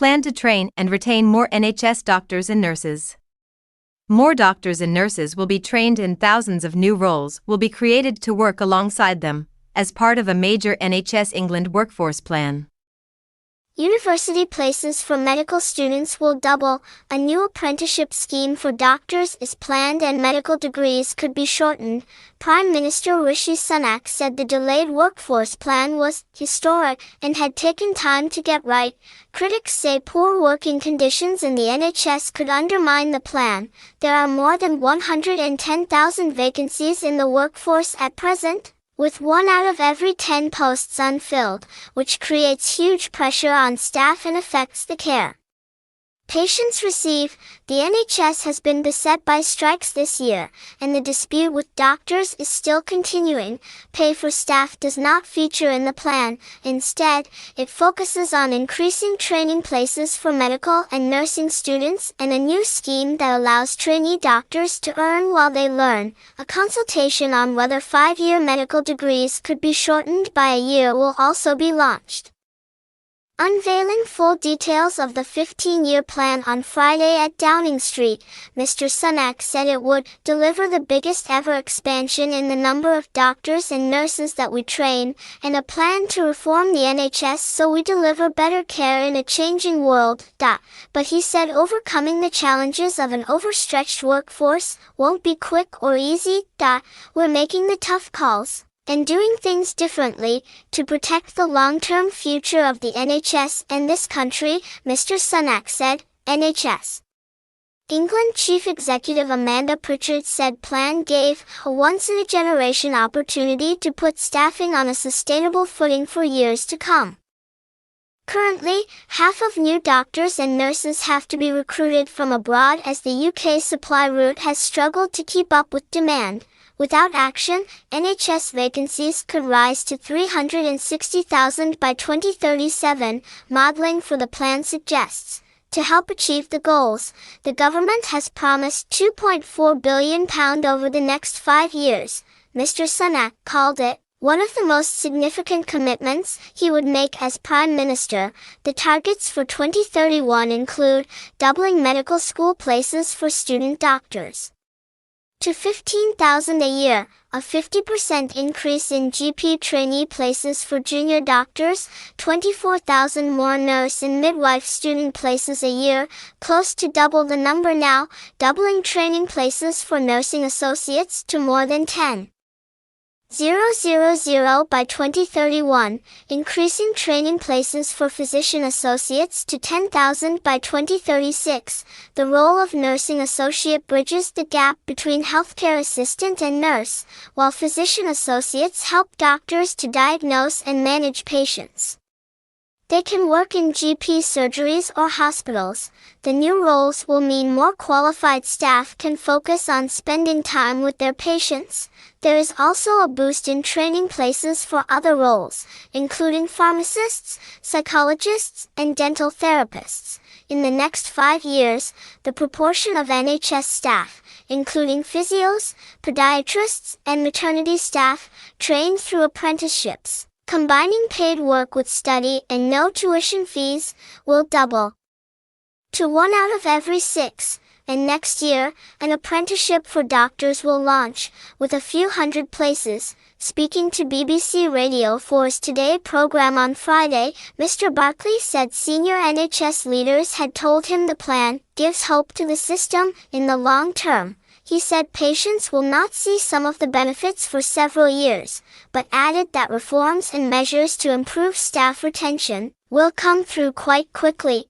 plan to train and retain more NHS doctors and nurses. More doctors and nurses will be trained and thousands of new roles will be created to work alongside them, as part of a major NHS England workforce plan. University places for medical students will double. A new apprenticeship scheme for doctors is planned and medical degrees could be shortened. Prime Minister Rishi Sunak said the delayed workforce plan was historic and had taken time to get right. Critics say poor working conditions in the NHS could undermine the plan. There are more than 110,000 vacancies in the workforce at present, with 1 out of every 10 posts unfilled, which creates huge pressure on staff and affects the care patients receive. The NHS has been beset by strikes this year, and the dispute with doctors is still continuing. Pay for staff does not feature in the plan. Instead, it focuses on increasing training places for medical and nursing students and a new scheme that allows trainee doctors to earn while they learn. A consultation on whether 5-year medical degrees could be shortened by a year will also be launched. Unveiling full details of the 15-year plan on Friday at Downing Street, Mr. Sunak said it would deliver the biggest ever expansion in the number of doctors and nurses that we train, and a plan to reform the NHS so we deliver better care in a changing world. But he said overcoming the challenges of an overstretched workforce won't be quick or easy. We're making the tough calls and doing things differently to protect the long-term future of the NHS and this country, Mr. Sunak said. NHS England Chief Executive Amanda Pritchard said plan gave a once-in-a-generation opportunity to put staffing on a sustainable footing for years to come. Currently, half of new doctors and nurses have to be recruited from abroad as the UK supply route has struggled to keep up with demand. Without action, NHS vacancies could rise to 360,000 by 2037, modeling for the plan suggests. To help achieve the goals, the government has promised £2.4 billion over the next 5 years. Mr. Sunak called it one of the most significant commitments he would make as Prime Minister. The targets for 2031 include doubling medical school places for student doctors to 15,000 a year, a 50% increase in GP trainee places for junior doctors, 24,000 more nurse and midwife student places a year, close to double the number now, doubling training places for nursing associates to more than 10,000 by 2031, increasing training places for physician associates to 10,000 by 2036. The role of nursing associate bridges the gap between healthcare assistant and nurse, while physician associates help doctors to diagnose and manage patients. They can work in GP surgeries or hospitals. The new roles will mean more qualified staff can focus on spending time with their patients. There is also a boost in training places for other roles, including pharmacists, psychologists, and dental therapists. In the next 5 years, the proportion of NHS staff, including physios, podiatrists, and maternity staff, trained through apprenticeships, combining paid work with study and no tuition fees, will double to 1 out of every 6. And next year, an apprenticeship for doctors will launch, with a few hundred places. Speaking to BBC Radio 4's Today program on Friday, Mr. Barclay said senior NHS leaders had told him the plan gives hope to the system in the long term. He said patients will not see some of the benefits for several years, but added that reforms and measures to improve staff retention will come through quite quickly.